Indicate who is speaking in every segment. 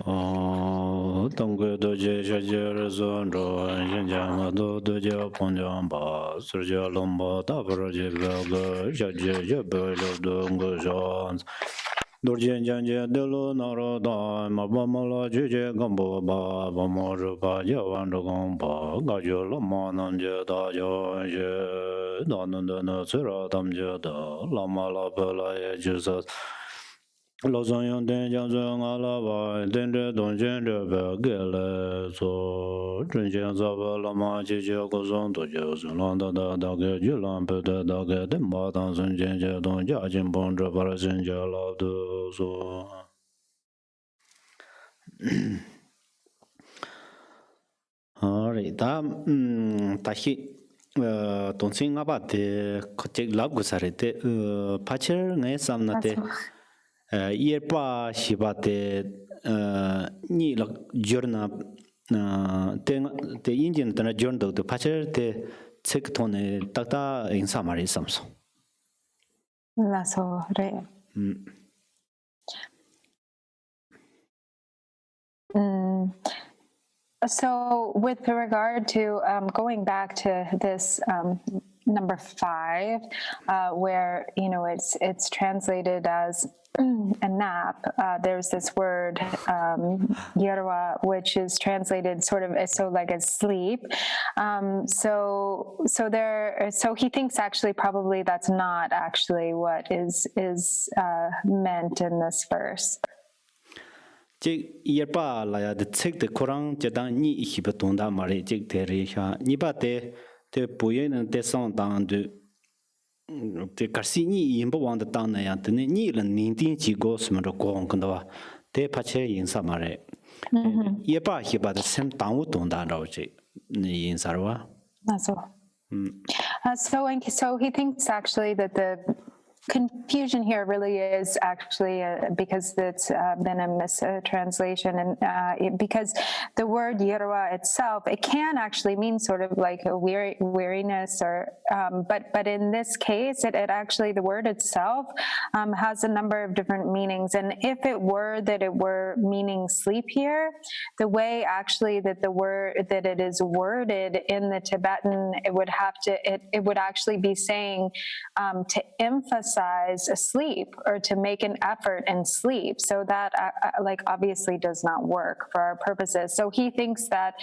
Speaker 1: 东归多杰小杰日孙着，人家嘛都对杰碰见吧，世界龙巴大不着杰个个小杰也不了东个上。多见见见的路那罗大，马巴马拉姐姐干不巴，巴马着巴杰玩着干巴，感觉了嘛能杰大家些，那能的那虽然他们觉得，拉马拉不拉也就是。老三用电将军阿拉巴，电着东线这边给了做，真线啥不拉马姐姐过上多久？是浪大概就浪不得大概的马当生见这东家境帮着把人家老多说。Alright, 다시 동생 아바데 코책 라구사레데 파처 네 삼나데 예빠 시바데 니라 저나 때 인진 때 저도 파처 때 책톤에 딱다 인사말이 삼소.
Speaker 2: 나서 그래. So, with regard to going back to this number 5, where it's translated as a nap, there's this word yerwa, which is translated sort of as sleep. So he thinks actually probably that's not actually what is meant in this verse.
Speaker 1: 즉 예빠 라야 데 책데 코랑 제당 니 히베 돈다 말이 즉 데리샤 니바데 데 보예는 데상 당데 데 카시니 임보 왕다 당나야 드네 니는 닌딘 지고 스므로 고온 근다와 데 파체 인사 말에 예빠 히바데 셈 당우 돈다라오지 니 인사로와
Speaker 2: 맞아. So he thinks actually that the confusion here really is actually because it's been a mistranslation, and because the word yerwa itself, it can actually mean sort of like a weariness, or but in this case, it actually, the word itself has a number of different meanings. And if it were meaning sleep here, the way actually that it is worded in the Tibetan, it would actually be saying to emphasize sleep, or to make an effort in sleep. So that obviously does not work for our purposes. So he thinks that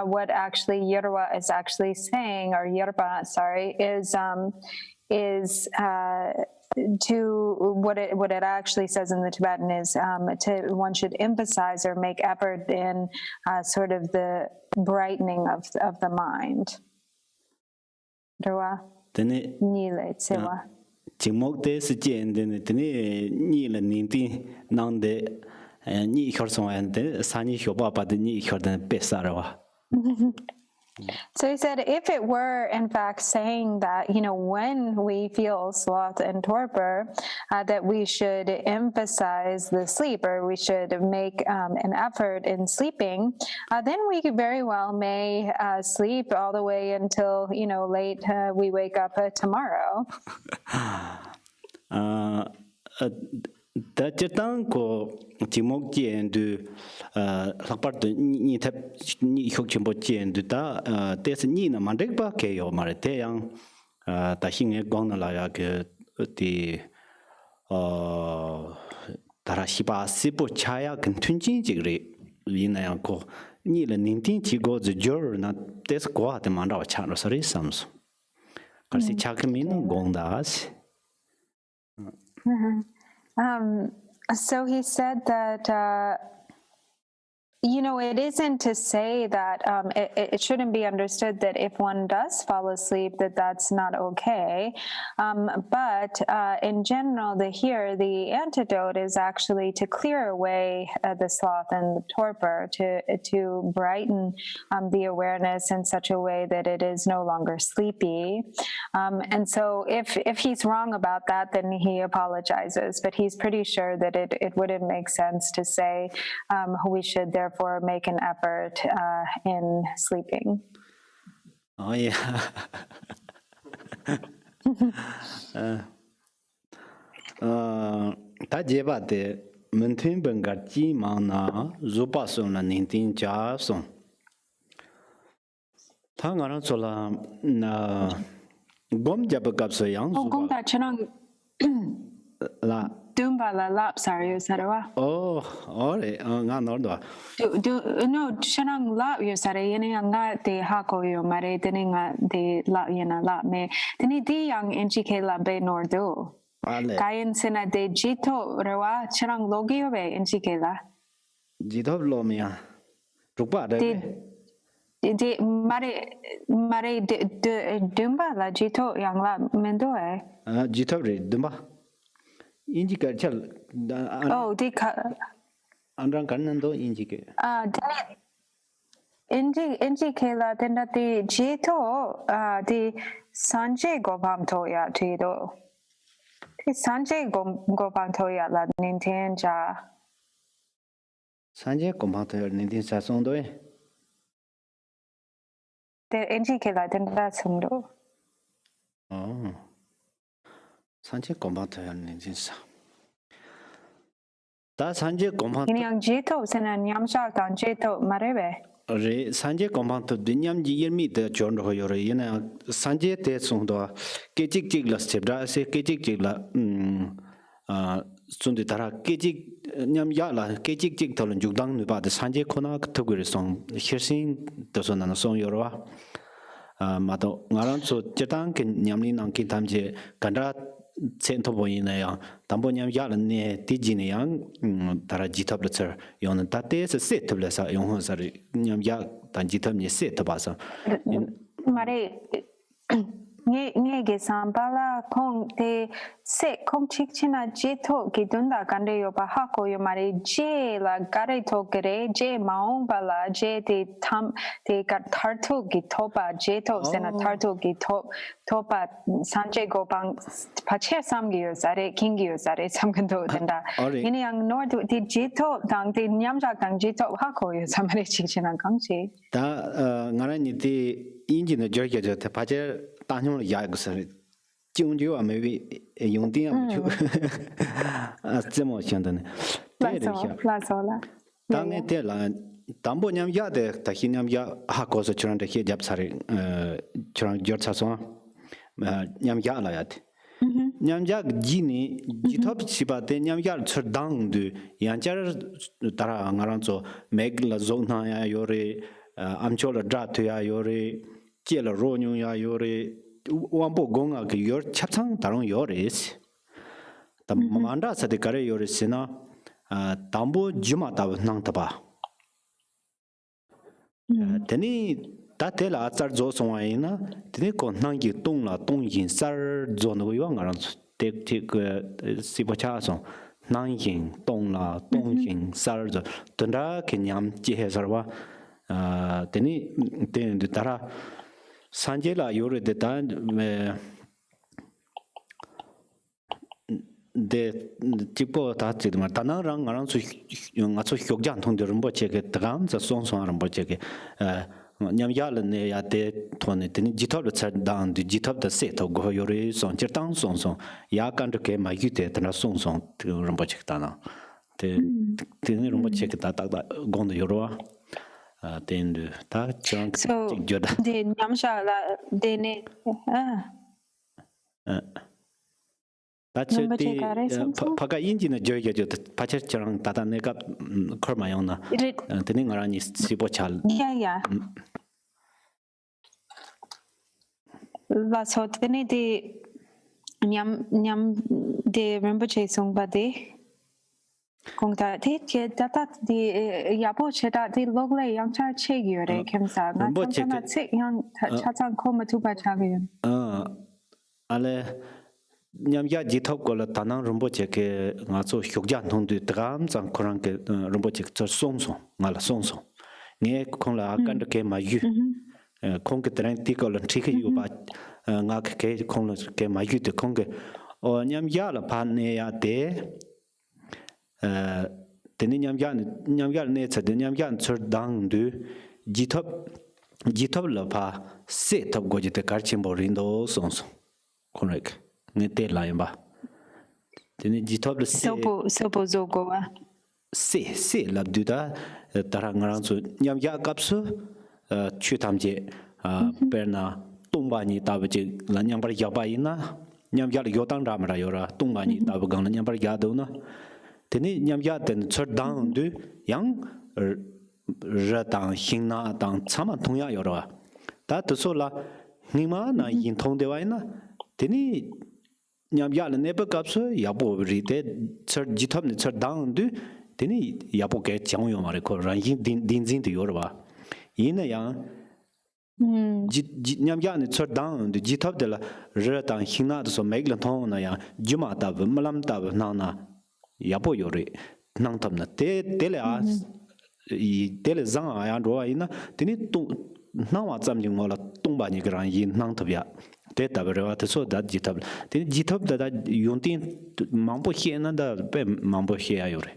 Speaker 2: what actually Yerba is actually saying, or Yerba, sorry, is to what it actually says in the Tibetan is one should emphasize or make effort in sort of the brightening of the mind.
Speaker 1: Chimok de se jen de ne ni le nin ti nang de ni khor song an de sani shoba pa de ni khor de pesarawa.
Speaker 2: So he said, if it were in fact saying that, when we feel sloth and torpor, that we should emphasize the sleep, or we should make an effort in sleeping, then we very well may sleep all the way until, late we wake up tomorrow.
Speaker 1: Da jatang ko timok jien du lakpar de ni tap ni hok chimbo jien du da des ni na mandek ba ke yo mare te yang da hinge gong na la ya ke di dara shiba sipo chaya kan tunjin jigri yin na yang ko ni le ning tin chi go zu jor na des kwa de man ra cha ro sari sams kar si cha ke min gong da as.
Speaker 2: So he said that, it isn't to say that it shouldn't be understood that if one does fall asleep, that's not okay. But in general, the antidote is actually to clear away the sloth and the torpor, to brighten the awareness in such a way that it is no longer sleepy. And so if he's wrong about that, then he apologizes. But he's pretty sure that it wouldn't make sense to say we should therefore make an effort in sleeping.
Speaker 1: Oh yeah. Ta jeba de maintain bengachi mana zupa son la nintin cha son thangara chola na gom jab kap so yang
Speaker 2: Oh, kung ta chanang
Speaker 1: la
Speaker 2: dumba la lap sorry sarawa.
Speaker 1: oh ore nga nor do
Speaker 2: No chanang lap yo sare yene nga te hako yo mare tene nga te la yena la me tene di yang NGK la be nor do.
Speaker 1: ale
Speaker 2: Kayan sina de jito rewa chanang logi yo be NGK la.
Speaker 1: jidop lo mia rukpa de
Speaker 2: De mare de dumba la jito yang la mendo
Speaker 1: jidop re dumba inji ka chal
Speaker 2: Oh, de ka
Speaker 1: anrang kan do inji ke
Speaker 2: NGK la tenda de jito de sanje gobam to ya jito. De sanje gobam to ya la nintenja.
Speaker 1: sanje komata nintin sa son do
Speaker 2: De NGK la tenda sumdo.
Speaker 1: oh sanje komata nintin sa 다 산제 공방
Speaker 2: 그냥 jito sena nyamsha dan jito marebe.
Speaker 1: re sanje 공방 또 dünyam ji yermi de jon ro yore yena sanje te sung do kechik chik la sebra se kechik chik la sunde tara kechik nyam ya la kechik chik tolon jugdang nu ba de sanje khona to gure song hirsin to son na song yoro wa ma to ngaran so chetang ke nyamni nang ki tamje kandra cento boyina ya tambo nyam ya la ne ti jine yang tara jitap le cher yon ta te se set le sa yon sa nyam ya tan jitap ne set ba sa
Speaker 2: Mare nge ge sambala kong te se kong chikchina jito ki dunda kande yo ba hako yo mare je la gare to gere je maung bala je te tam te ka tartu ki topa je to sena tartu ki topa sanje go bang pache samgi yo sare kingi yo sare samgando denda ini yang nord ti jito dang ti nyamja dang jito hako yo samare chikchina kangchi
Speaker 1: ta ngara ni ti injin de jo ge te pa je ta nyong ya ge sa jing ju a me bi yong din a ju a zhe mo xian de ne
Speaker 2: la sola
Speaker 1: ta ne te la tambo nyam ya de ta hin nyam ya ha ko so churan de he jap sare churan jor sa so nyam ya la ya nyam ya ji ni ji thop chi ba de nyam ya chur dang du yang jar tara ngarang zo meg la zong na ya yore am cho la dra tu ya yore che la ro nyu ya yore wan bo gong a ge yor chap chang darong yore ta manda sa de kare yore sina tambo juma ta nang ta ba teni ta te la char zo so wa ina teni ko nang gi tong la tong yin sar zo no yo ngarang te si bo cha so nang yin tong la tong yin sar zo tunda ke nyam ji he sar wa teni ten de tara sanje la yore de ta de tipo ta chi ma ta nang rang ngarang su nga su hyok jan thong de rum bo che ge dram za song song ram bo che ge nyam ya le ne ya de thon ne teni jithop le cha dang de jithop da se to go yore song che tang song song ya kan de ke ma yu de ta na song song rum bo che ta na de ne rum bo che ge ta ta gong de yoro then ta chang joda
Speaker 2: de nyamsha la de ne
Speaker 1: ta che ti paka inji na joy ge pa che chang ta ta ne ka khor ma yong na te ne ngara ni si bo chal
Speaker 2: ya la so tene de nyam de Rinpoche song ba de kong ta te che ta de ya bo che ta de log le yang cha che gi re kem sa na chang na che yang cha chang ko ma tu ba cha gi
Speaker 1: ale nyam ya ji thop ko la tanang rumbo che ke nga so hyok jan thong du dram chang khorang ke rumbo che cho song song nga la song song nge khong la kan de ke ma yu khong ke tren ti ko la thi ke yu ba nga ke khong la ke ma yu de khong ke o nyam ya la pa ne ya de teni nyam ya ne cha de nyam ya chur dang du ji thop la pa se thop go ji te kar chim bo rin do song song khong ne te la yamba teni ji thop le se
Speaker 2: so bo zo go wa
Speaker 1: se labduda tarangaransu nyam ya kapsu chutamje perna tungbani tabaje la nyambar yabaina nyam ya yotang ramara yora tungbani tabagang nyambar yadona teni nyam ya den cherdang du yang ratang hingna tang chama tongya yora ta tsola nima na yin thong dewaina teni nyam ya le nebe kapsu yabo rite cherd jithap ne cherdang du teni yapo ke chang yo mare ko ran yin din zin de yorwa yin yang nyam ya ne chor dang de jithap de la re tang hina de so meg lan thong na ya juma ta malam ta na na yapo yore nang tam na te le a i te le zang a ya ro yin na teni tu na wa zam jing mo la tung ba ni gran yin nang tab ya te ta re wa te so da jithap teni jithap da yun tin mang po hie na da pe mang po hie ya yore.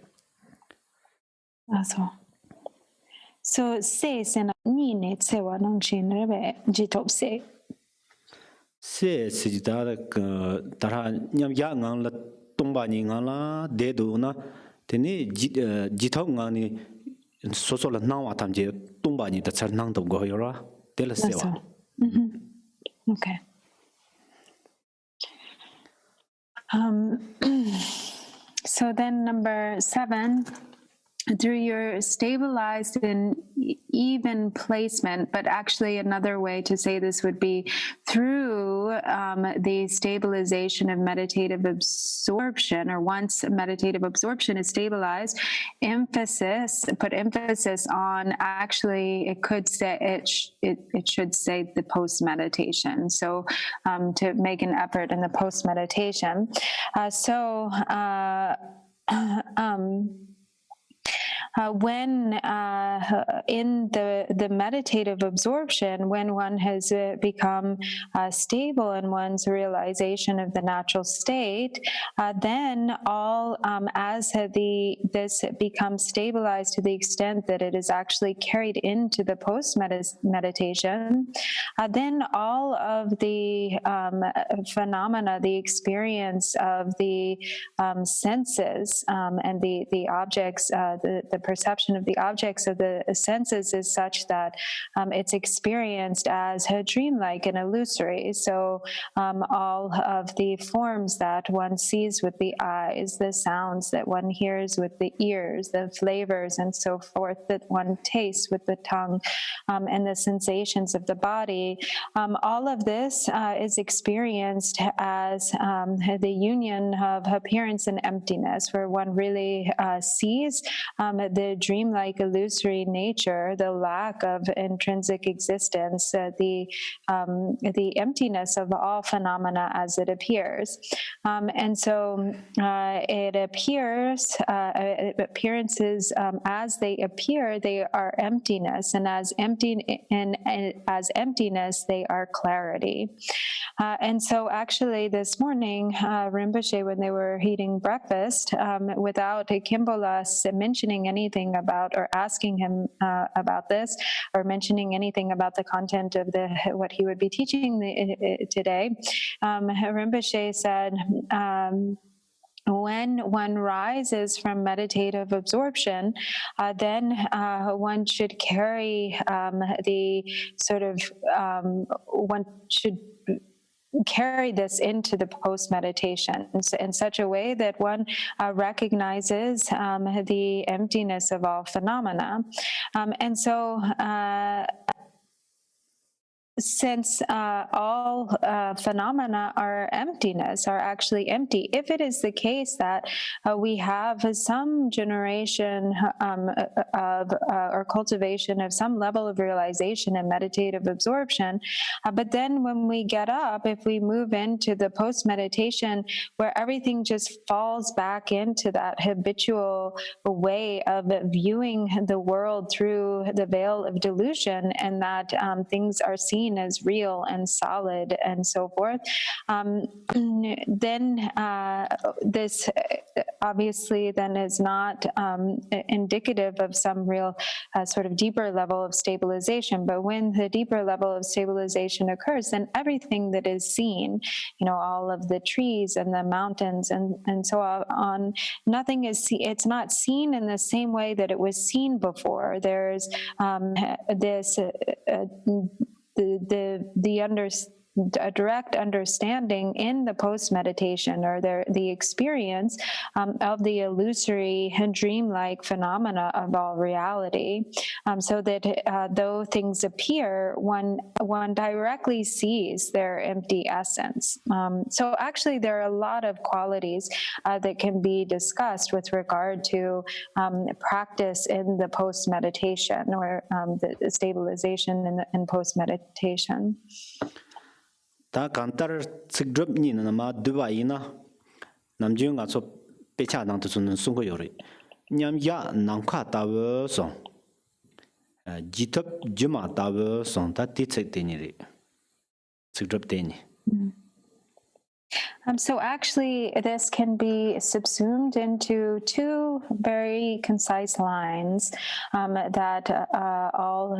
Speaker 2: So se sena ni ne tsewa nong shin rebe jitop se.
Speaker 1: Se sijida tara nyam ya ngang la tongba ni ngang la de do na teni jitop ngang ni so la nang wa tam je tongba ni da char nang do go yora de la se wa.
Speaker 2: Okay. So then number 7, through your stabilized and even placement, but actually another way to say this would be through the stabilization of meditative absorption, or once meditative absorption is stabilized, put emphasis on, actually it could say, it should say the post-meditation. So to make an effort in the post-meditation. When in the meditative absorption, when one has become stable in one's realization of the natural state, then all as this becomes stabilized to the extent that it is actually carried into the post-meditation, then all of the phenomena, the experience of the senses and the objects, the perception of the objects of the senses is such that it's experienced as dreamlike and illusory. So all of the forms that one sees with the eyes, the sounds that one hears with the ears, the flavors and so forth that one tastes with the tongue, and the sensations of the body, all of this is experienced as the union of appearance and emptiness, where one really sees the dreamlike illusory nature, the lack of intrinsic existence, the emptiness of all phenomena as it appears. And so it appears, appearances as they appear, they are emptiness, and as emptiness, they are clarity. And so actually this morning, Rinpoche, when they were eating breakfast, without Kimbola mentioning anything about or asking him about this, or mentioning anything about the content of what he would be teaching today, Rinpoche said, when one rises from meditative absorption, then one should carry the sort of, one should carry this into the post-meditation in such a way that one recognizes the emptiness of all phenomena. And so since all phenomena are emptiness, are actually empty, if it is the case that we have some generation of or cultivation of some level of realization and meditative absorption, but then when we get up, if we move into the post-meditation where everything just falls back into that habitual way of viewing the world through the veil of delusion, and that things are seen seen as real and solid and so forth, then this obviously then is not indicative of some real sort of deeper level of stabilization. But when the deeper level of stabilization occurs, then everything that is seen, all of the trees and the mountains and so on, nothing is it's not seen in the same way that it was seen before. There's this a direct understanding in the post-meditation or the experience of the illusory and dreamlike phenomena of all reality, so that though things appear, one directly sees their empty essence. So actually there are a lot of qualities that can be discussed with regard to practice in the post-meditation or the stabilization in post-meditation.
Speaker 1: Ta kantar tsigdrup ni na ma duba ina namjung nga so pecha nang tu sun sung yori nyam ya nang kha ta wo song jitap juma ta wo song ta ti tsek te ni ri tsigdrup te ni.
Speaker 2: So actually, this can be subsumed into two very concise lines that all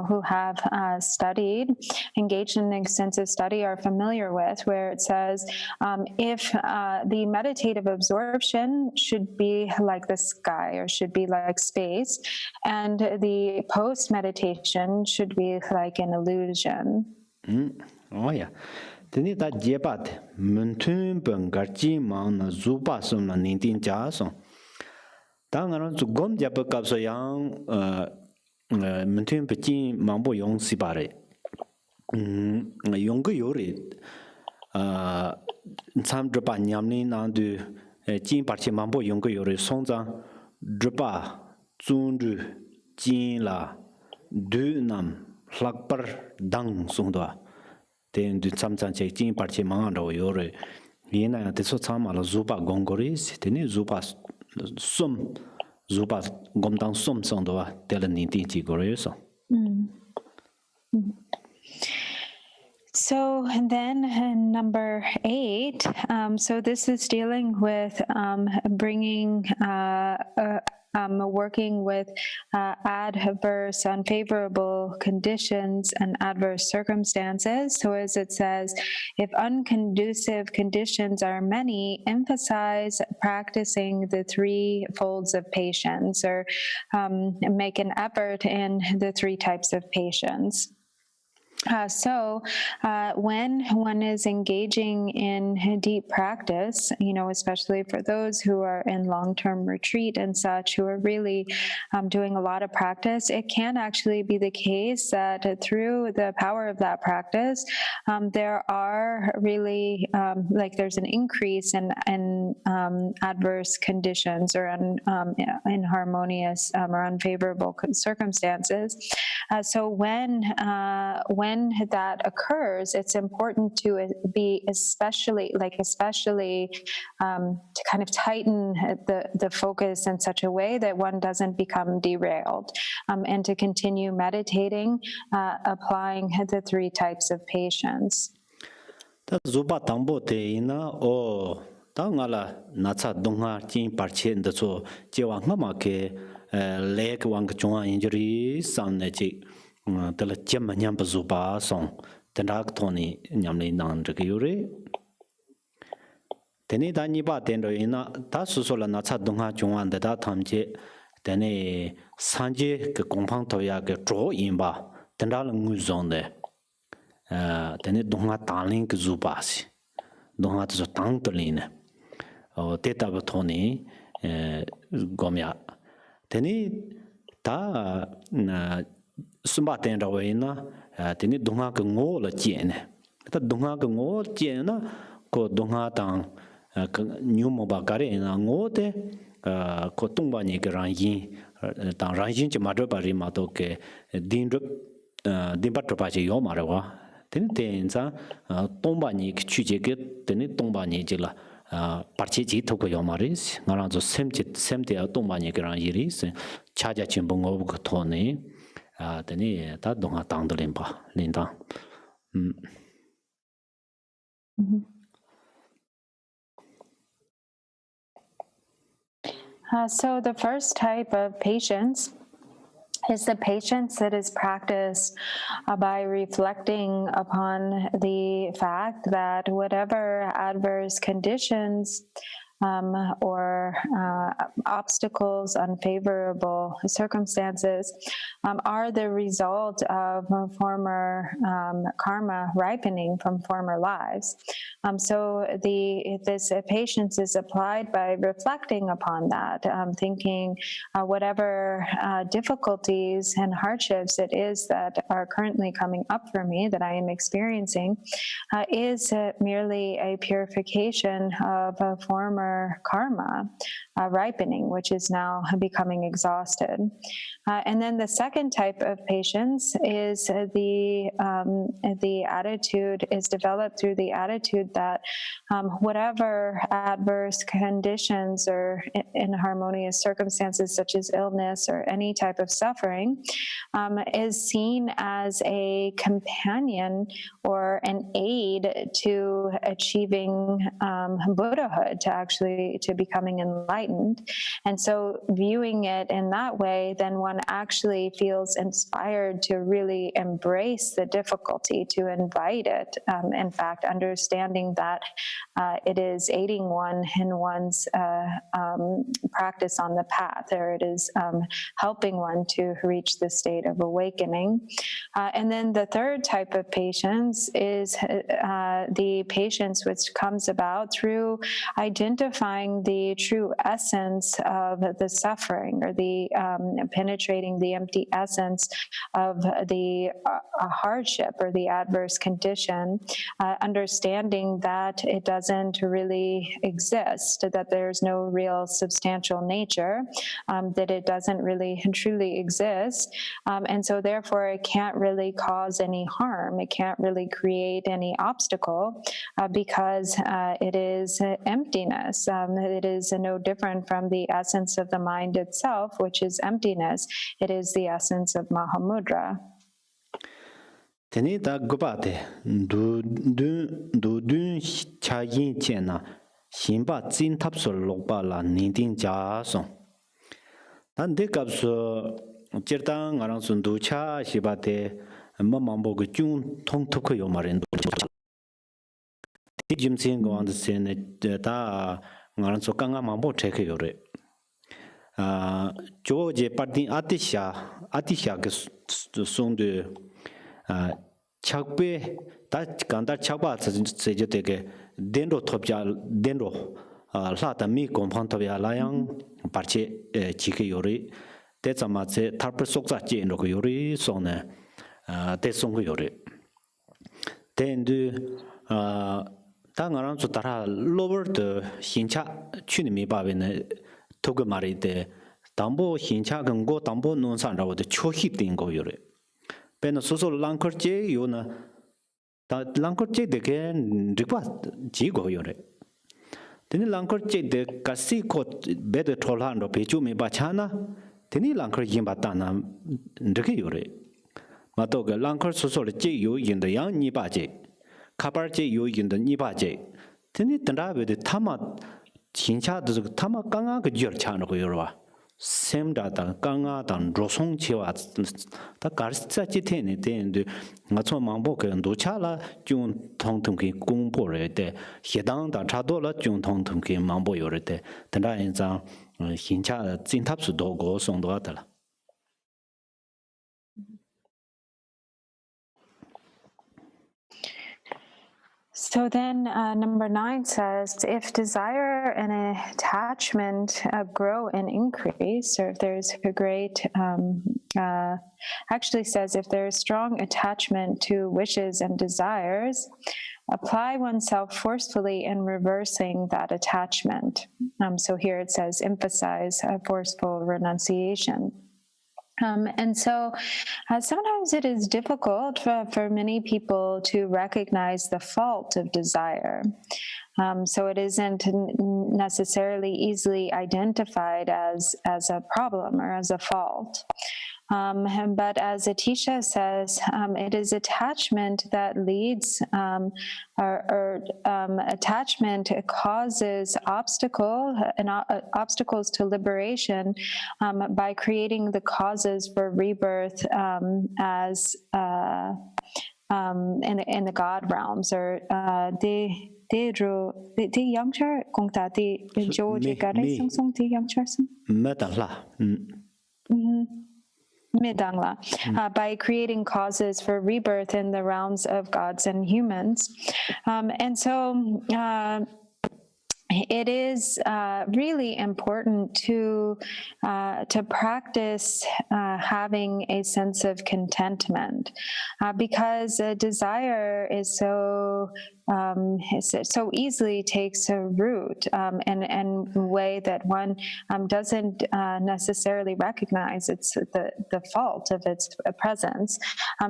Speaker 2: who have studied, engaged in extensive study, are familiar with, where it says, if the meditative absorption should be like the sky or should be like space, and the post-meditation should be like an illusion.
Speaker 1: Oh yeah. Teni ta jepat muntun bangarji mang na zupa som na nintin cha song. Ta ngaron zu gom japa kap so yang muntun pechi mang bo yong si pare. Yong go yori sam drpa nyam ni nang du jin parchi mang bo yong go yori song zang drpa zun du jin la du nam hlak par dang song doa. Then do sometimes checking party man or your Yena the so sama la zupa gongoris, then zupa sum zupa gomdang sum sondoa telling tinchi goreso.
Speaker 2: So and then number 8, so this is dealing with bringing working with adverse, unfavorable conditions and adverse circumstances. So as it says, if unconducive conditions are many, emphasize practicing the 3 folds of patience, or make an effort in the 3 types of patience. So when one is engaging in deep practice, especially for those who are in long-term retreat and such, who are really doing a lot of practice, it can actually be the case that through the power of that practice, there are really, there's an increase in adverse conditions or inharmonious or unfavorable circumstances. So when that occurs, it's important to be especially to kind of tighten the focus in such a way that one doesn't become derailed, and to continue meditating, applying the 3 types of patience.
Speaker 1: Zuba tambo te ina o tangala natsa donga chin parchen de so jewa ngama ke lek wang chunga injury samne chi tala chem nyam zuba song tendak thoni nyamle nang de yure teni da ni ba den ro ina ta su so la natsa donga chunga de da thamje teni sanje ke kompang to ya ke zho yin ba tendal ngu zong de teni donga taling ke zuba si donga to tang to line o teta ba thoni gomya teni ta sumba ten ra we na teni donga ke ngo la jie ne ta donga ke ngo jie na ko donga tang nyu mo ba ga re na ngo te ko tung ba ni ke ran yin tang ran yin che ma do ba ri ma to ke din ba to ba che yo ma ra wa teni ten za tong ba ni ke chu je ke teni tong ba ni je la parche ji to ko yo ma ri nga ran zo sem de tong ba ni ke ran yi ri cha ja chen bong go ko to ne teni ta donga tang de len ba lin dang
Speaker 2: Mhm. So the first type of patience is the patience that is practiced by reflecting upon the fact that whatever adverse conditions or obstacles, unfavorable circumstances are the result of former karma ripening from former lives. So this patience is applied by reflecting upon that, thinking whatever difficulties and hardships it is that are currently coming up for me, that I am experiencing, is merely a purification of a former karma ripening, which is now becoming exhausted. And then the second type of patience is the attitude is developed through the attitude that whatever adverse conditions or inharmonious circumstances such as illness or any type of suffering is seen as a companion or an aid to achieving Buddhahood, to becoming enlightened. And so viewing it in that way, then one actually feels inspired to really embrace the difficulty, to invite it. In fact, understanding that it is aiding one in one's practice on the path, or it is helping one to reach the state of awakening. And then the third type of patience is the patience which comes about through identifying the true essence of the suffering, or the penetrating the empty essence of the hardship or the adverse condition, understanding that it doesn't really exist, that there's no real substantial nature, that it doesn't really truly exist. And so therefore it can't really cause any harm. It can't really create any obstacle because it is emptiness. It is no different from the essence of the mind itself, which is emptiness. It is the essence of Mahamudra.
Speaker 1: Teni da gubate du dun cha yin chen na xin ba zin tap so lo ba la ning ding ja song. Dan de gap so jir dang ngarang sun du cha xi ba de ma mang bo ge jun tong tu ko yo ma ren du. Ti jim sin go an de sen da ngarang so ka nga mang bo che ke yo re. Jo je par din atisha ge song de chakpe ta kanda chakpa seje teke denro thopja denro la ta mi kompang tobya layang parche chike yori te chama che tharpe soksa che ndo ko yori sone te song ko yori tendu ta ngarang chu tara lower de hincha chuni mi ba ne togo mari de dambo hincha gngo dambo non san ra de chohi ting go yori Pena soso langkor che yo na ta langkor che de ke rikpa ji go yo re teni langkor che de kasi ko be de tholan ro pe chu me ba chana teni langkor yin ba ta na ndke yo re ma to ge langkor soso le che yo yin de yang ni ba je khabar che yo yin de ni ba je teni tanda be de tama chincha de tama kanga ge yor cha no go yo ba semdata kanga dan rosong chewa ta garsa chi thene den de nga cho mangbo ke ndo cha la jun thong thum ki kung bo re de hedang da cha do la jun thong thum ki mangbo yo re de den da yin zang hin cha jin tap su do go song do da la
Speaker 2: So then number 9 says, if desire and attachment grow and increase, or if there's a great, actually says, if there is strong attachment to wishes and desires, apply oneself forcefully in reversing that attachment. So here it says, emphasize forceful renunciation. And so sometimes it is difficult for many people to recognize the fault of desire. So it isn't necessarily easily identified as a problem or as a fault. But as Atisha says, it is attachment that leads, attachment causes obstacles to liberation by creating the causes for rebirth as in the God realms, or the youngster kongta the George Gare song the youngster by creating causes for rebirth in the realms of gods and humans. And so it is really important to practice having a sense of contentment, because desire is so easily takes a root in a way that one doesn't necessarily recognize it's the fault of its presence.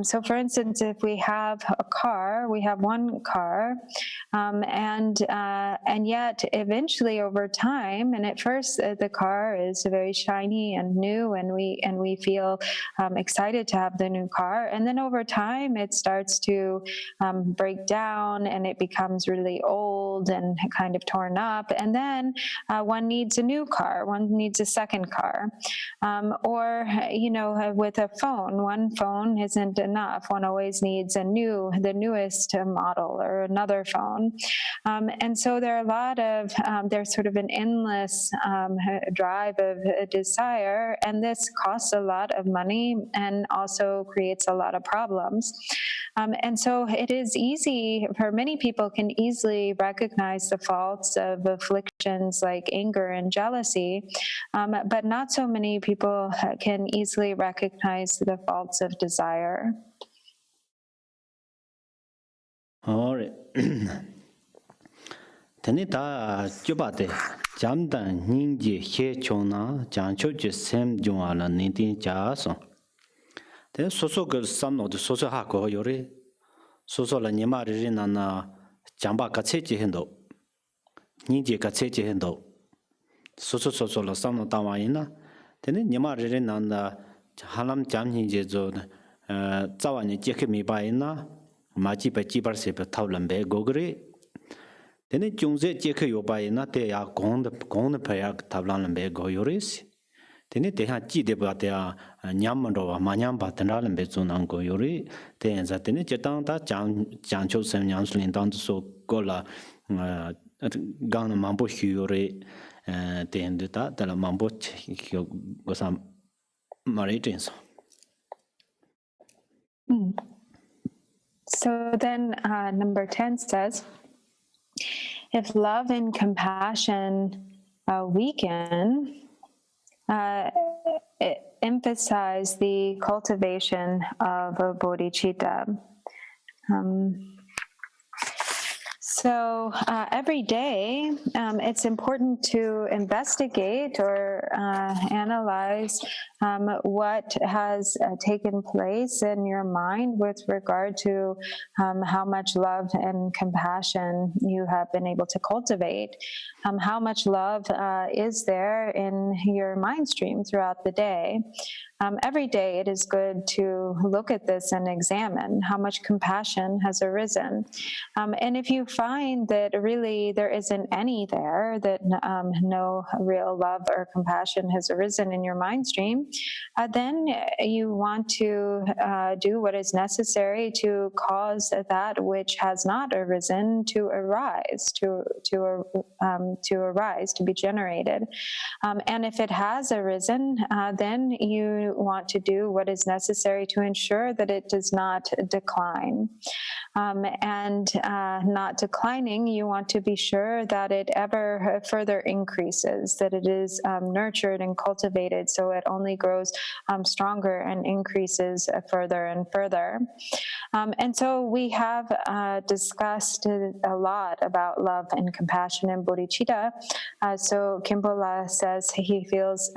Speaker 2: So for instance, if we have a car, we have one car, and yet eventually over time, and at first the car is very shiny and new, and we feel excited to have the new car, and then over time it starts to break down, and it becomes really old and kind of torn up, and then one needs a new car, one needs a second car, or with a phone, one phone isn't enough, one always needs the newest model or another phone, and so there are a lot of there's sort of an endless drive of desire, and this costs a lot of money and also creates a lot of problems. And so it is easy for many people can easily recognize the faults of afflictions like anger and jealousy, but not so many people can easily recognize the faults of desire.
Speaker 1: All right. Tenita Jubate, Jamdan Ninji He Chona, Jancho Sem Juana Nintin Jason. Then Soso girl son of the Soso Hako Yori, Soso la Nima Rinana, Jamba Katsechi Hendo, Ninji Katsechi Hendo, Soso la son of Tawaina, then Nima Rinana, Halam Jamni Jezo, Zawani Jekimi Baina, Maji Bajibar Sip Taulambe Gogri. Then Jungze Jeke Yobaina, they are gone the payak Tablan Be Goyoris. Then they had G debatea Nyamando, Manyamba, Tenalan Bezun Go Yori, then that in Jetanta, Jancho Sam Yanslin down so Gola Gan Mambo Huri, then the Mambo was some Maritins.
Speaker 2: So then number 10 says, if love and compassion weaken, emphasize the cultivation of a bodhicitta. So every day, it's important to investigate or analyze what has taken place in your mind with regard to how much love and compassion you have been able to cultivate. How much love is there in your mind stream throughout the day. Every day it is good to look at this and examine how much compassion has arisen. And if you find that really there isn't any there, that no real love or compassion has arisen in your mind stream, then you want to do what is necessary to cause that which has not arisen to arise, to arise, to be generated. And if it has arisen, then you want to do what is necessary to ensure that it does not decline. And not declining, you want to be sure that it ever further increases, that it is nurtured and cultivated so it only grows stronger and increases further and further. And so we have discussed a lot about love and compassion and bodhicitta. So Khenpo says he feels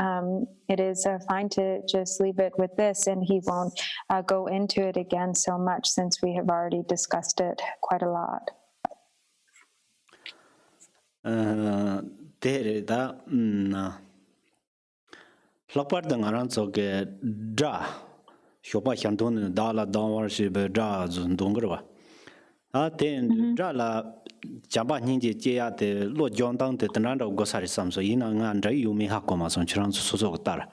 Speaker 2: it is fine to just leave it with this, and he won't go into it again so much since we have already discussed it quite a lot.
Speaker 1: Lakpar the ngaran so ke dra shopa shanton dala downward shi be dra zun dongrwa. Then dra la jamba ninje je ya de lo jong dang de dan ro go sari sam so ina ngan dra yu mi ha ko ma son chran so so tar.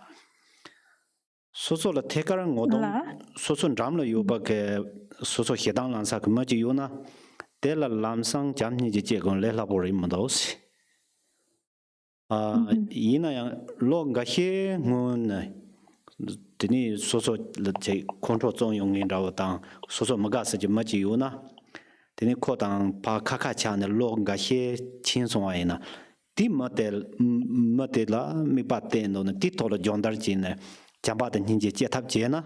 Speaker 1: So so la tekar ngodong so so ram lo yu ba ke so so hedang lan sa ke ma ji yu na de la lam sang jam ninje je gon le la bo ri mo do si. Ina yang lo nga he ngun tini soso che control zong yong in rao tang soso maga se je ma ji yu na tini ko tang pa ka ka cha ne lo nga he chin song ai na ti ma de la mi pa te no ne ti to lo jong dar ji ne jam ba de nin je je tap je na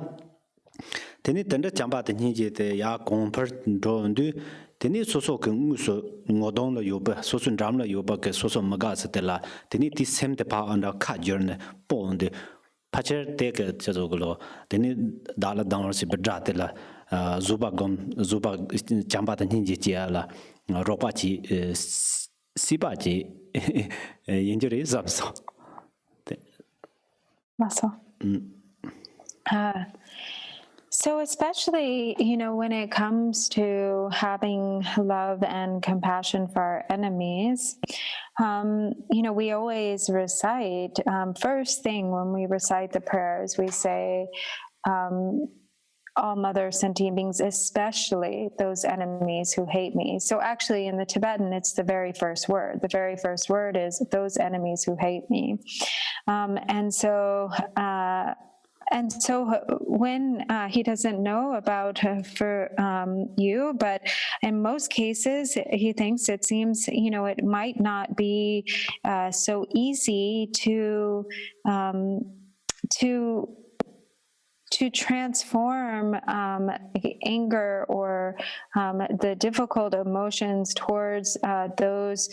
Speaker 1: tini den de jam ba de nin je de ya gong per do ndu tini soso ke ngu so ngodong lo yo ba soso ram lo yo ba ke soso maga se de la tini ti sem de pa an da ka jor ne po de pacher te ke chazoglo tini dala dangor si bedra te la zuba chamba ta ninji chi la ropa chi siba chi injury zamso
Speaker 2: Muscle. So especially, when it comes to having love and compassion for our enemies, we always recite, first thing when we recite the prayers, we say, all mother sentient beings, especially those enemies who hate me. So actually in the Tibetan, it's the very first word. The very first word is those enemies who hate me. And so when he doesn't know about for you, but in most cases, he thinks it seems, it might not be so easy to transform anger or the difficult emotions towards those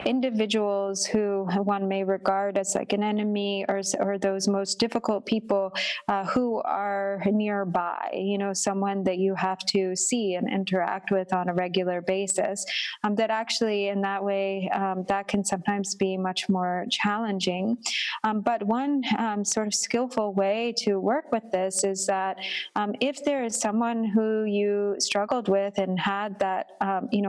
Speaker 2: individuals who one may regard as like an enemy or those most difficult people who are nearby, someone that you have to see and interact with on a regular basis. That actually in that way, that can sometimes be much more challenging. But one sort of skillful way to work with this is that if there is someone who you struggled with and had that,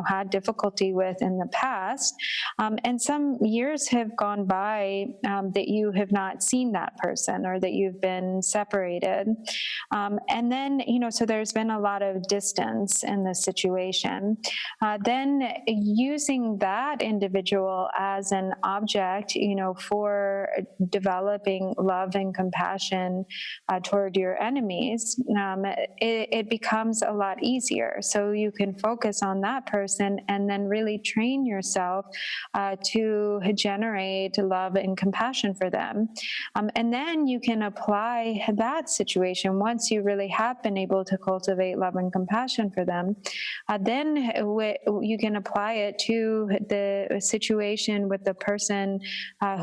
Speaker 2: had difficulty with in the past, and some years have gone by that you have not seen that person or that you've been separated. And then, so there's been a lot of distance in the situation. Then using that individual as an object, for developing love and compassion toward your enemies, it becomes a lot easier. So you can focus on that person and then really train yourself to generate love and compassion for them. And then you can apply that situation once you really have been able to cultivate love and compassion for them. Then you can apply it to the situation with the person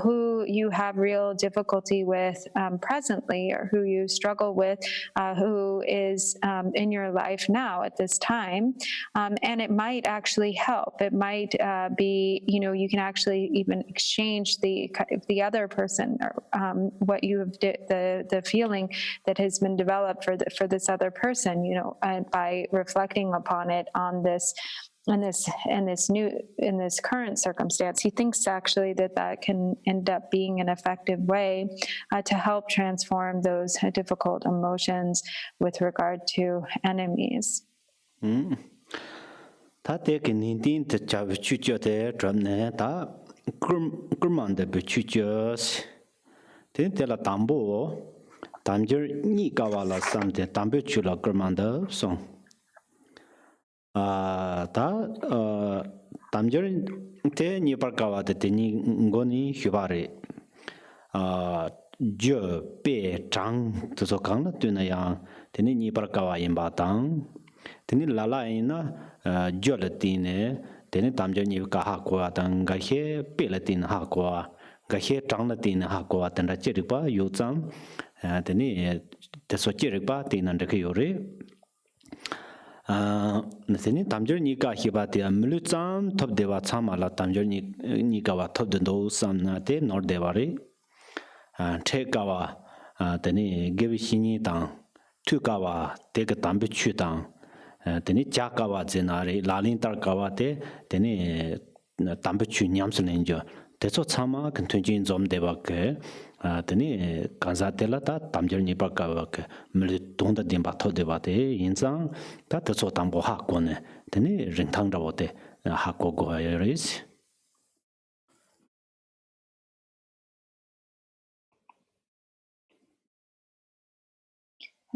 Speaker 2: who you have real difficulty with presently, or who you struggle with, who is in your life now at this time. And it might actually help. It might be, you can actually even exchange the other person, or what you have the feeling that has been developed for this other person, by reflecting upon it on this. In this current circumstance, he thinks actually that can end up being an effective way to help transform those difficult emotions with regard to enemies.
Speaker 1: Ta te ke nin tin te cha chu chu te drum ne ta kurman de bu chu chu te te la tambo tamjer ni ka wala sam te tambe chu la kurman de song. Ta tamjer te ni par kawa te ni ngoni hubare je pe chang to so kang na tu na yang te ni par kawa yin ba tang te ni la la yin na je le tin ne te ni tamjer ni ka ha kwa tang ga he pe le tin ha kwa ga he chang le tin ha kwa tan ra che ri pa yu cham te ni te so che ri pa tin nan de ke yo re Nasini tamjer ni ka hiba te amlu cham thop dewa cham ala tamjer ni ka wa thop de do sam na te nor dewa re the ka wa teni give shini tang tu kawa take tambe chu tang teni cha kawa zenare lalin tar kawa te teni tambe chu nyamslen jo teso chama contingent zom deba ke teni kanza tela ta tamjer ni ba kawa ke mle donda dimba to deba te inzang ta teso tambo ha kone teni rintang da wote ha ko go iris.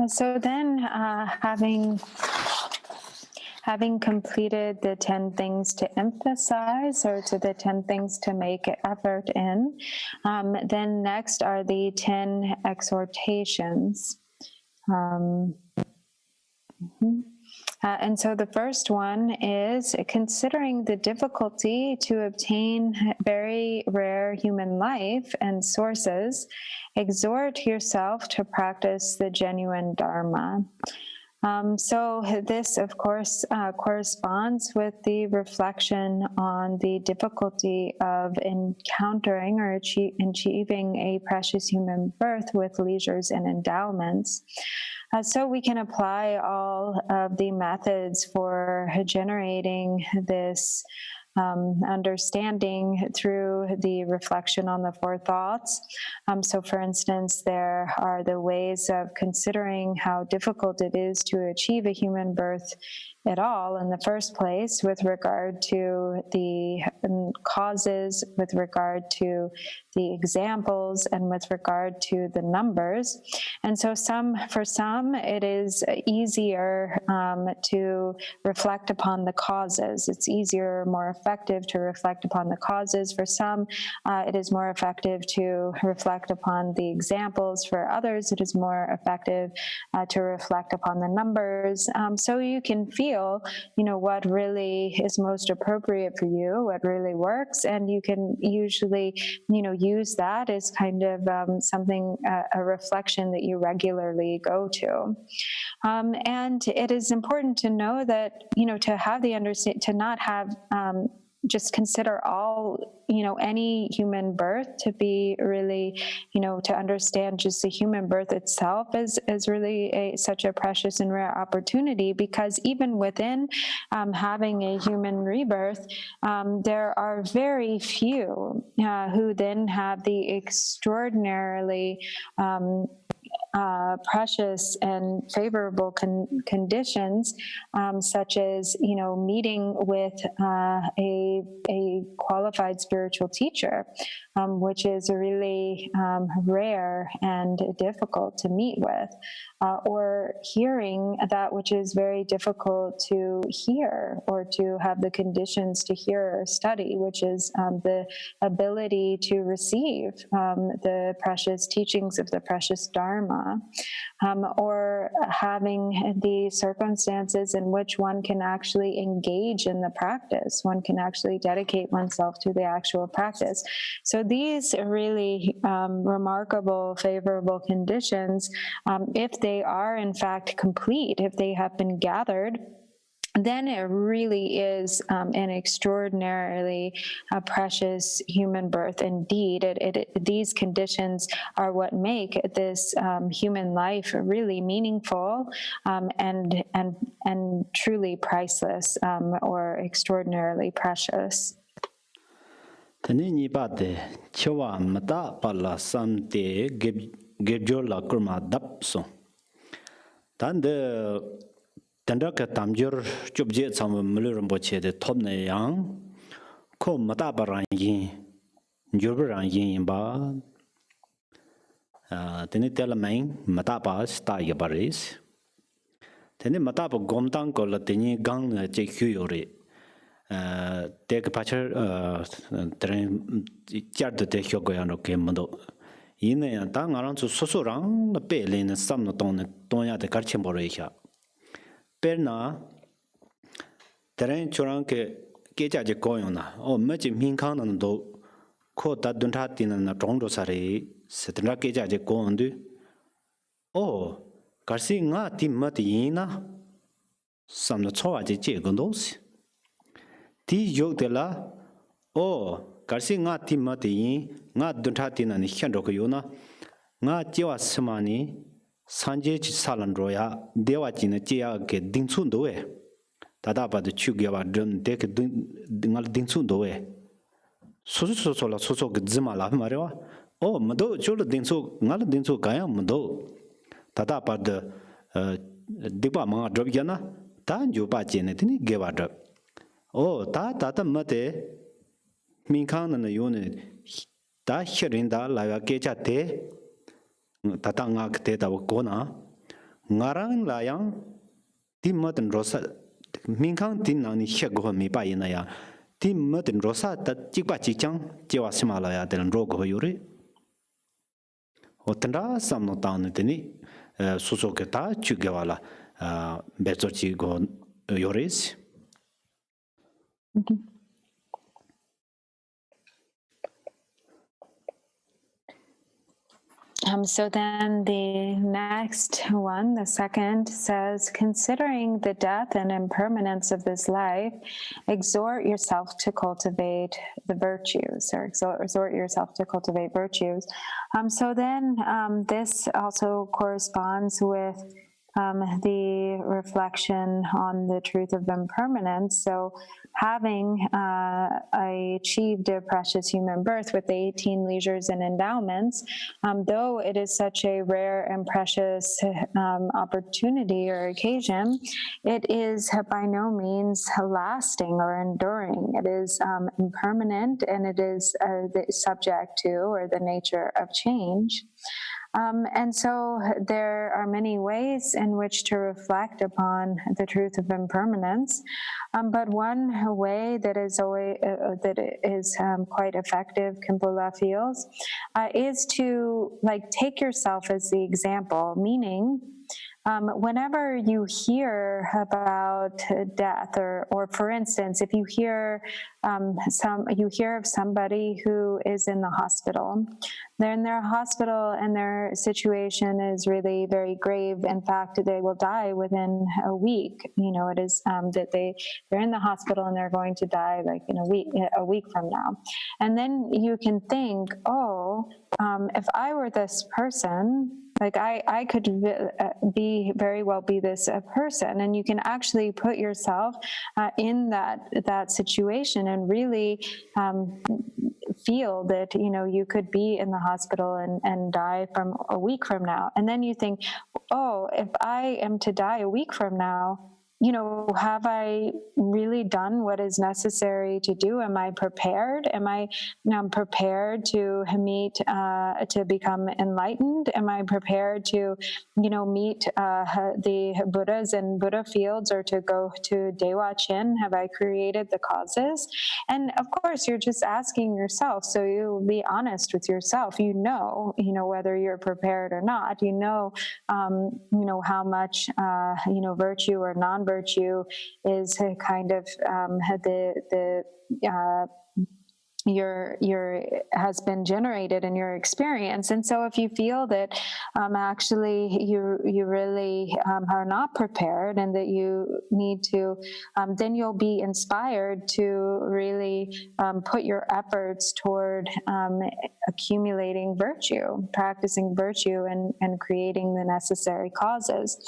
Speaker 2: So then, having completed the 10 things to emphasize or to the 10 things to make effort in, then next are the 10 exhortations. And so the first one is considering the difficulty to obtain very rare human life and sources, exhort yourself to practice the genuine Dharma. So this, of course, corresponds with the reflection on the difficulty of encountering or achieving a precious human birth with leisures and endowments. So we can apply all of the methods for generating this understanding through the reflection on the four thoughts. So for instance, there are the ways of considering how difficult it is to achieve a human birth at all in the first place with regard to the causes, with regard to the examples, and with regard to the numbers. And so for some, it is easier to reflect upon the causes. It's easier, more effective to reflect upon the causes. For some, it is more effective to reflect upon the examples. For others, it is more effective to reflect upon the numbers. So you can feel, what really is most appropriate for you, what really works, and you can usually, use that as kind of something, a reflection that you regularly go to. And it is important to know that, to have the understanding, to not have just consider all, any human birth to be really, to understand just the human birth itself is really such a precious and rare opportunity, because even within having a human rebirth, there are very few who then have the extraordinarily precious and favorable conditions, such as meeting with a qualified spiritual teacher, which is really rare and difficult to meet with, or hearing that which is very difficult to hear or to have the conditions to hear or study, which is the ability to receive the precious teachings of the precious Dharma, or having the circumstances in which one can actually engage in the practice. One can actually dedicate oneself to the actual practice. So these are really remarkable, favorable conditions, if they are in fact complete, if they have been gathered, then it really is an extraordinarily precious human birth indeed. These conditions are what make this human life really meaningful and truly priceless, or extraordinarily precious.
Speaker 1: Tani bade chewa mata pala samte gebjola kurma dapso. Tande Tandaka Tamjur Jubjet some Mulurumboche the Tomne Yang Ko Matabarangi Jurbarangi Ba Tenitelamain Mataba Staya Baris Teni Mataba Gomtan Kola Teni Gang Jekuri Take Patcher Train Chart the Techogoyano Kemondo. In a tang around to Sosorang, the Pelin and some Tonya the Karchimborecha. Perna Terrain Churanke Keja Koyona, or Merchant Minkan and Do, Quote that don't have in a Tondo Sari, Setra Keja Kondu. Oh, Garcia Timatina, some the Choa Jegondos. T. Joke de la, oh, Garcia Timati, not don't have in a Chandokoyona, nga jiwa simani sanje chi salan roya dewa chi na jia ke dingchun doe tada ba de chu ge wa dun de ke ngal dingchun doe so la so ge zima la ma rewa o mdo chu le dingchu ngal dingchu ga ya mdo tada ba de de ba ma drop ya na ta ju ba ji ne ni ge wa drop o ta ma de min khang na yo ne ta hirin da la ya ge cha de tata nga kte da ko na ngarang la yang ti maten rosa minkhang tin na ni hye go mi pa yin na ya ti maten rosa ta chi pa chi chang je wa sima la ya den ro go yore otanda sam no ta ne ni su so ke ta chu ge wala be zo chi go yores.
Speaker 2: So then the next one, the second, says, considering the death and impermanence of this life, exhort yourself to cultivate the virtues, or exhort yourself to cultivate virtues. So then this also corresponds with the reflection on the truth of impermanence. So having achieved a precious human birth with the 18 leisures and endowments, though it is such a rare and precious opportunity or occasion, it is by no means lasting or enduring. It is impermanent, and it is subject to, or the nature of, change. And so there are many ways in which to reflect upon the truth of impermanence, but one way that is quite effective, Khenpo feels, is to take yourself as the example, meaning whenever you hear about death, or for instance, if you hear of somebody who is in the hospital, they're in their hospital and their situation is really very grave. In fact, they will die within a week. It is that they're in the hospital and they're going to die in a week from now. And then you can think, if I were this person, I could very well be this person, and you can actually put yourself in that situation and really feel that you could be in the hospital and die from a week from now. And then you think, if I am to die a week from now, have I really done what is necessary to do? Am I prepared? Am I prepared to meet, to become enlightened? Am I prepared to, meet the Buddhas in Buddha fields, or to go to Dewa Chin? Have I created the causes? And of course, you're just asking yourself, so you be honest with yourself. Whether you're prepared or not. How much, virtue or non-virtue is kind of has been generated in your experience. And so if you feel that actually you really are not prepared, and that you need to, then you'll be inspired to really put your efforts toward accumulating virtue, practicing virtue, and creating the necessary causes.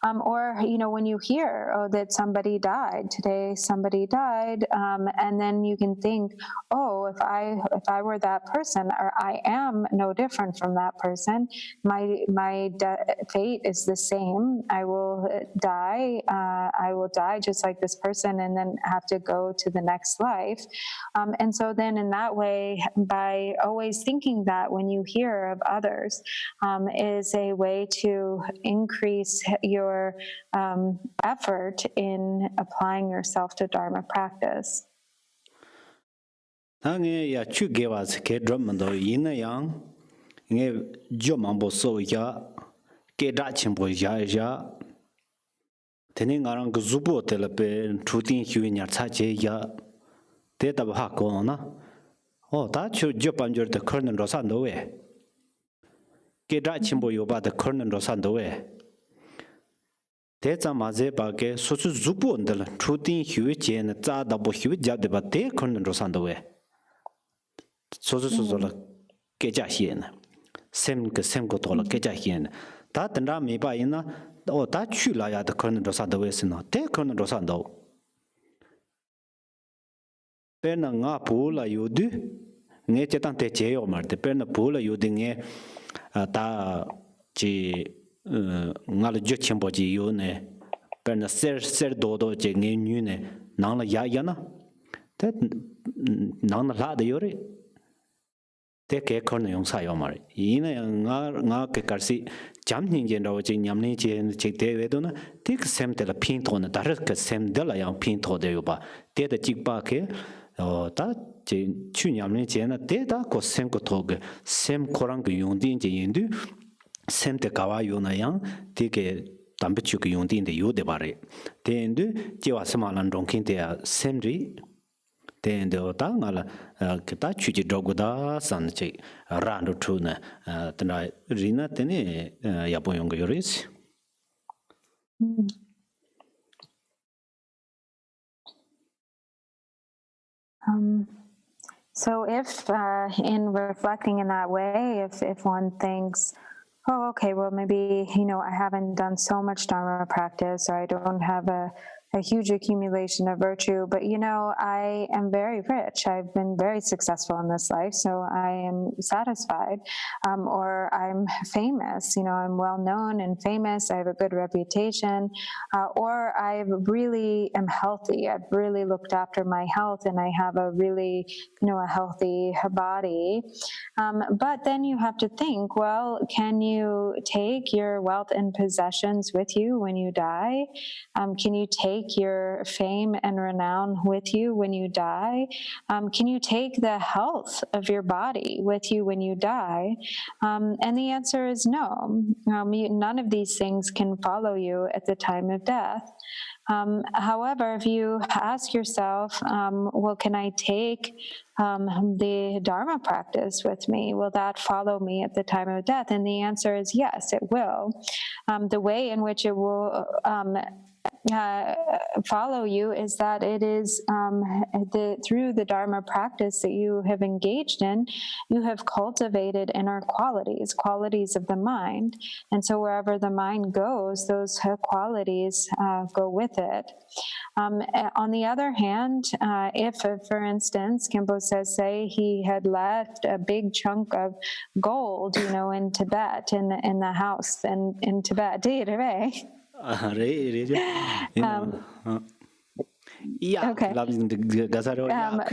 Speaker 2: Or when you hear that somebody died today, and then you can think, if I were that person, or I am no different from that person, my fate is the same. I will die just like this person, and then have to go to the next life. And so then in that way, by always thinking that when you hear of others, is a way to increase your effort in applying yourself to Dharma practice.
Speaker 1: Nge ya chu ge wa ke drum do yin yang nge jo mambo so ya ke da chen bo ya tene ngarang gu zubo telepe chutin hyu nya cha che ya te da ba ko na da chu jo pam jor de kornen ro san do we ke da chen bo yo ba de kornen ro san do we te za ma ze ba ke su su zubo ndel chutin hyu che na za da bo hyu ja de ba te kornen ro san do we so la ke ja xie na sem ko tola ke ja hien ta tanda me ba ina o ta chu la ya de kon do sa do wes no te kon do sa do pe na nga pu la yu du nge che tang te che yo mar te pe na pu la yu de nge ta chi nga le je chen bo ji yu ne pe na ser do je nge nyu ne nang la ya na te nang na la de yo re te ke kon yong sa yo mar ina nga ke kar si jam ning jen ro je nyam ni je che te we do na te ke sem te la pin to na dar ke sem de la yang pin to de yo ba te de jik ba ke ta je chu nyam ni je na te da ko sem ko to ge sem korang ge yong din je yin du sem te ka wa yo na yang te ke tam chu ge yong din de yo de ba re te ndu je wa sama lan rong kin te sem ri then the tangala kita chuji dogoda san che randu tuna tana rina tene yapon yoris
Speaker 2: So if in reflecting in that way, if one thinks, oh, okay, well, maybe, I haven't done so much Dharma practice, or I don't have a huge accumulation of virtue, but I am very rich. I've been very successful in this life, so I am satisfied. Or I'm famous, I'm well known and famous. I have a good reputation, or I really am healthy. I've really looked after my health, and I have a really, a healthy body. But then you have to think, well, can you take your wealth and possessions with you when you die? Can you take your fame and renown with you when you die? Can you take the health of your body with you when you die? And the answer is no. None of these things can follow you at the time of death. However, if you ask yourself, well, can I take the Dharma practice with me? Will that follow me at the time of death? And the answer is yes, it will. The way in which it will follow you is that it is through the Dharma practice that you have engaged in, you have cultivated inner qualities of the mind. And so wherever the mind goes, those qualities go with it. On the other hand, if, for instance, Khenpo says, say he had left a big chunk of gold, in Tibet, in the house in Tibet,
Speaker 1: okay.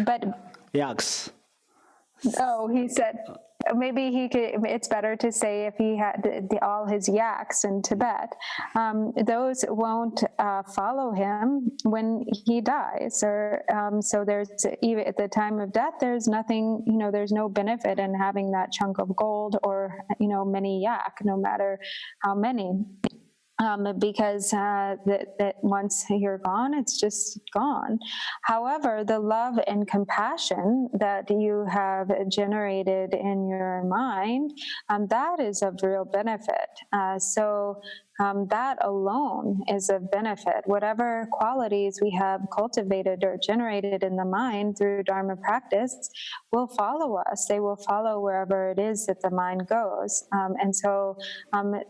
Speaker 2: But
Speaker 1: yaks.
Speaker 2: Oh, he said maybe he could. It's better to say if he had all his yaks in Tibet, those won't follow him when he dies. Or so there's even at the time of death, there's nothing. There's no benefit in having that chunk of gold or many yak, no matter how many. Because that once you're gone, it's just gone. However, the love and compassion that you have generated in your mind, that is of real benefit. So that alone is of benefit. Whatever qualities we have cultivated or generated in the mind through Dharma practice will follow us. They will follow wherever it is that the mind goes. And so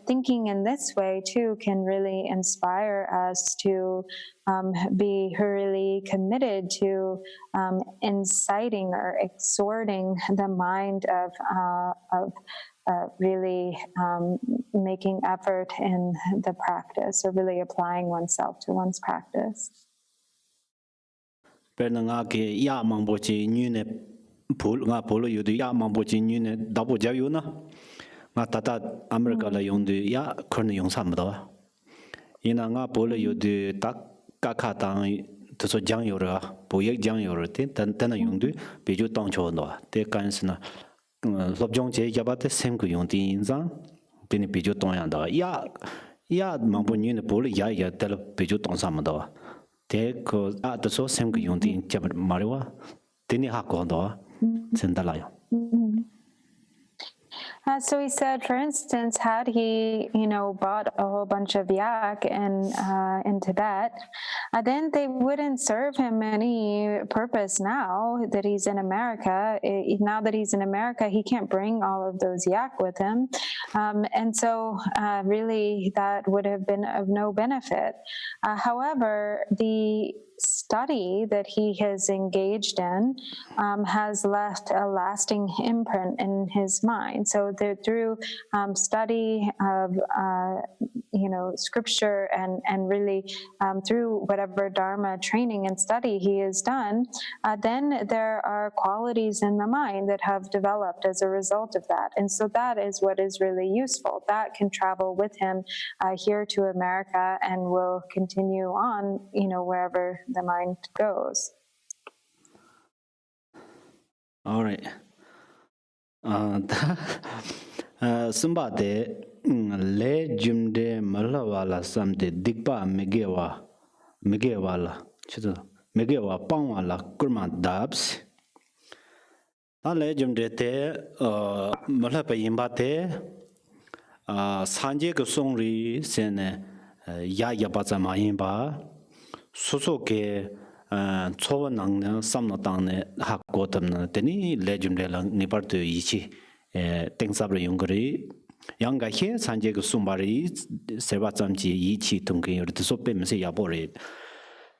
Speaker 2: thinking in this way, too, can really inspire us to be really committed to inciting or exhorting the mind of really making effort in the practice, or really applying oneself to one's practice.
Speaker 1: lobjong che yabate sem ku yong tin yin zang bin bi ju tong yang da ya mang bu ni ne bu le ya de le bi ju tong sam da te ko a de so sem ku yong tin ja ma le wa de ni ha ko da chen da la ya.
Speaker 2: So he said, for instance, had he, bought a whole bunch of yak in Tibet, then they wouldn't serve him any purpose now that he's in America. Now that he's in America, he can't bring all of those yak with him. And so really that would have been of no benefit. However, the study that he has engaged in has left a lasting imprint in his mind. So through study of scripture and really through whatever Dharma training and study he has done, then there are qualities in the mind that have developed as a result of that. And so that is what is really useful. That can travel with him here to America and will continue on, wherever the mind goes.
Speaker 1: All right. Somebody le jumde malawala samde digpa megewala chito megewa pangwala kurma dabs ta le jumde te malapa yimba te sanje ko songri sene ya ba za ma yimba soso ke chowa nang samna tang ne hak ko tam na teni le jumde la ni par tu yichi teng sabra yungri yang ga he sanje ko sumbari seba chamji yichi tungke yor de so pe me se ya bore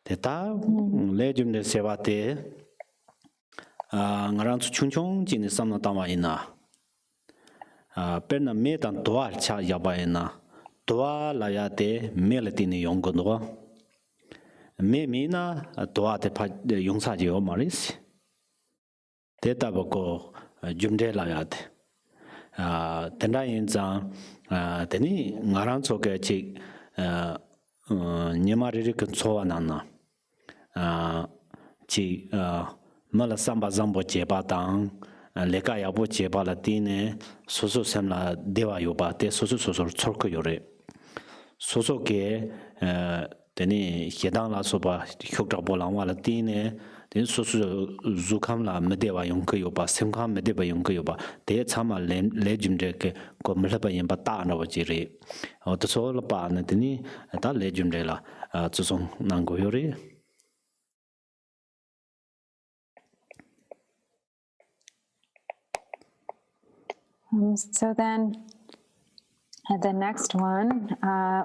Speaker 1: te ta le jumde seba te ngarang chu chung jin samna tama ina perna me tan doar cha ya ba ina doa la ya te melatini yong no me mina doa te pa yongsa ji o maris te ta ko jumde la ya te tenda yin zang teni ngarang choke chi nyamari kan chowa nana chi mala samba zambo jeba tang leka yabo jeba la tine soso semla dewa yoba te soso chorko yore soso ke teni hedang la soba hyokta bolangwa la tine then soso zukam la medewa yongke yoba semkam medeba yongke yoba te chama le jumde ke ko mlaba yamba ta na wajire o to so la pa na teni ta le jumde la chusong nango yore.
Speaker 2: So then the next one,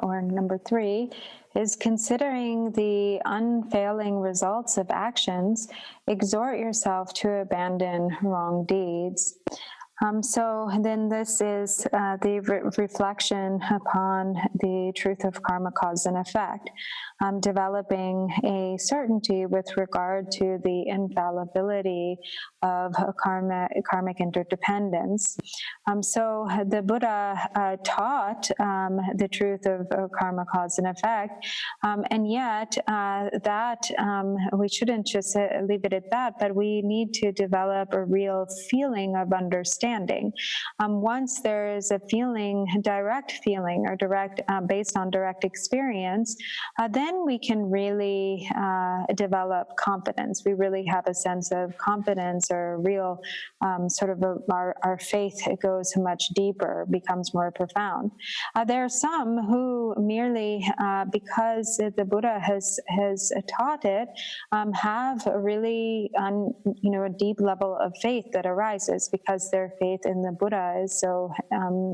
Speaker 2: or number 3, is considering the unfailing results of actions, exhort yourself to abandon wrong deeds. So then this is the reflection upon the truth of karma, cause and effect, developing a certainty with regard to the infallibility of karmic interdependence. So the Buddha taught the truth of karma, cause and effect, and yet that we shouldn't just leave it at that, but we need to develop a real feeling of understanding. Once there is a feeling, direct feeling, or direct based on direct experience, then we can really develop confidence. We really have a sense of confidence, or real sort of our faith. It goes much deeper, becomes more profound. There are some who merely because the Buddha has taught it, have a really a deep level of faith that arises because their faith in the Buddha is so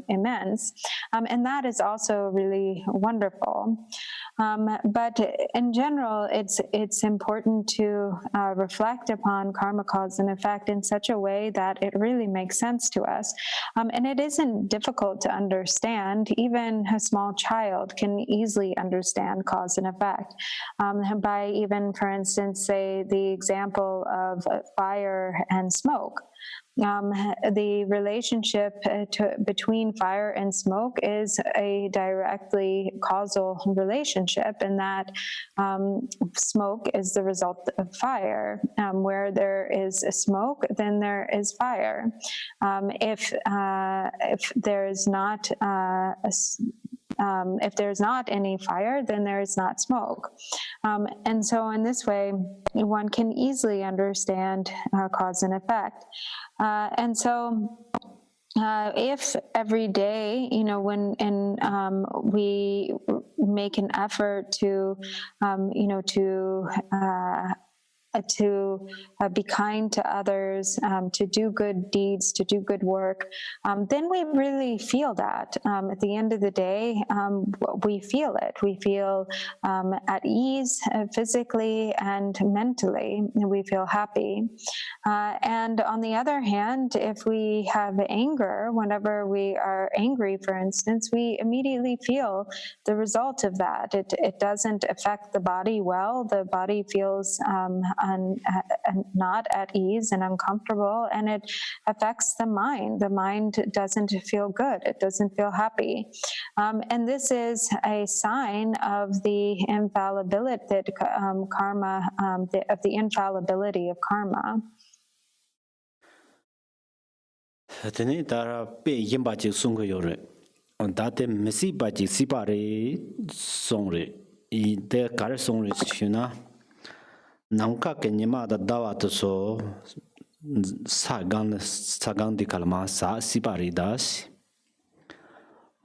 Speaker 2: immense, and that is also really wonderful. But in general, it's important to reflect upon karma, cause and effect in such a way that it really makes sense to us, and it isn't difficult to understand. Even a small child can easily understand cause and effect by even, for instance, say the example of fire and smoke. The relationship between fire and smoke is a directly causal relationship, in that smoke is the result of fire. Where there is a smoke, then there is fire. If there is not if there's not any fire, then there is not smoke. And so in this way, one can easily understand cause and effect. And so if every day, when we make an effort to, be kind to others, to do good deeds, to do good work, then we really feel that. At the end of the day, we feel it. We feel at ease physically and mentally. We feel happy. And on the other hand, if we have anger, whenever we are angry, for instance, we immediately feel the result of that. It doesn't affect the body well. The body feels not at ease and uncomfortable, and it affects the mind. The mind doesn't feel good. It doesn't feel happy. And this is a sign of the infallibility that karma, of the infallibility of karma.
Speaker 1: Tene dara pe yimba chi sungu yore. Date mesi ba chi sipare songre. I de kare songre shuna. Namka ke nyima da dawa to so sagang di kalma sa sipare das.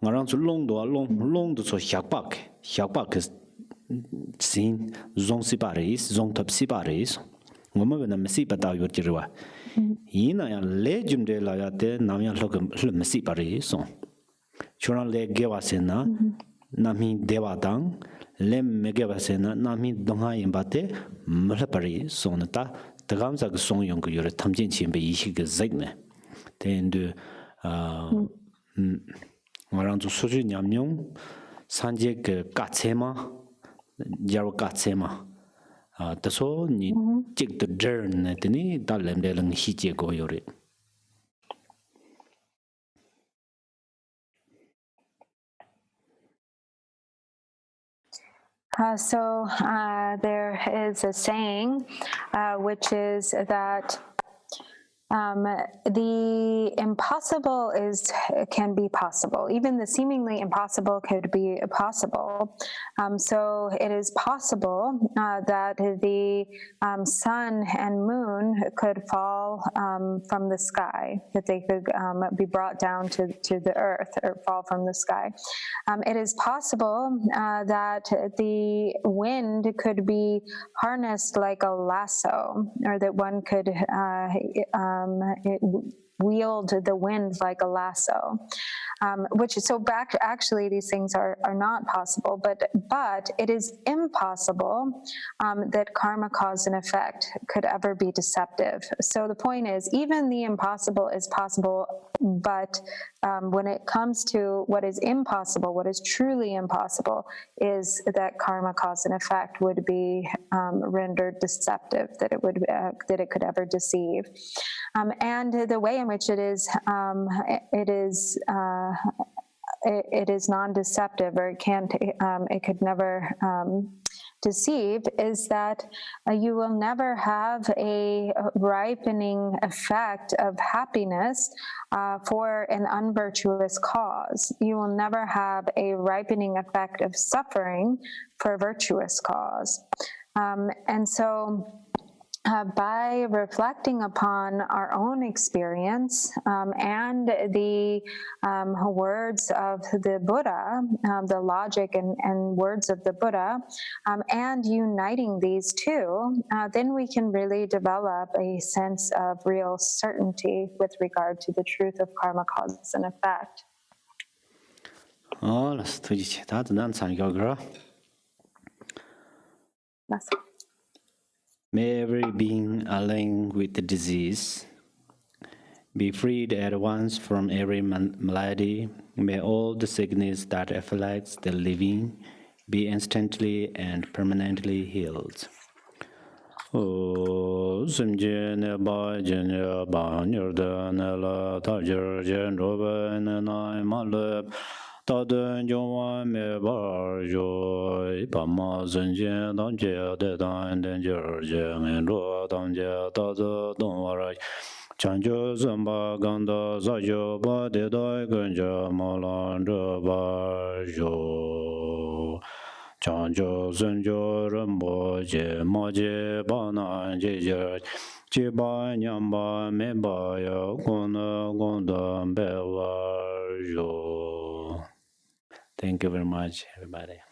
Speaker 1: Ngarang su long do so hyakpak sin zong siparis zong top siparis ngoma na mesi pata yor jirwa yina ya le jumde la ya te nam ya lok mesi pare so chona le gewa sena nami dewa dang le me gewa sena nami donga yimbate mla pare so na ta dagam sa ge song yong ge yor tamjin chin be yi ge zagne ten de ngarang zu suju nyamnyong sanje ge katsema jaro katsema taso ni chik the journey tini dalem de lang hi che go yore
Speaker 2: So there is a saying, which is that the impossible can be possible. Even the seemingly impossible could be possible. So it is possible that the sun and moon could fall from the sky, that they could be brought down to the earth or fall from the sky. It is possible that the wind could be harnessed like a lasso, or that one could wield the wind like a lasso, actually these things are not possible, but it is impossible that karma, cause and effect could ever be deceptive. So the point is, even the impossible is possible, but when it comes to what is impossible, what is truly impossible, is that karma, cause and effect would be rendered deceptive, that it could ever deceive. And the way in which it is non-deceptive, or it could never deceive, is that you will never have a ripening effect of happiness for an unvirtuous cause. You will never have a ripening effect of suffering for a virtuous cause. And so by reflecting upon our own experience and the words of the Buddha, the logic and words of the Buddha, and uniting these two, then we can really develop a sense of real certainty with regard to the truth of karma, cause, and effect.
Speaker 1: Oh, let's do it. That's yoga. May every being aligned with the disease be freed at once from every malady. May all the sickness that afflicts the living be instantly and permanently healed. Oh, Simjene ba jene ba nyurde nela tajer jen robe nena maleb. Taden Joan me bar joy, Pama Zenjin, Donjia, the Dine, and Georgia, and Rodanja, Taza, Donwara, Chanjo, Zamba, Ganda, Zajo, Bade, Doi, Ganja, Malanda, Barjo. Chanjo Sunjo Rambo Je Moje Bana Je Jiba Nyamba Meba Ya Gona Gonda Bewa Jo. Thank you very much, everybody.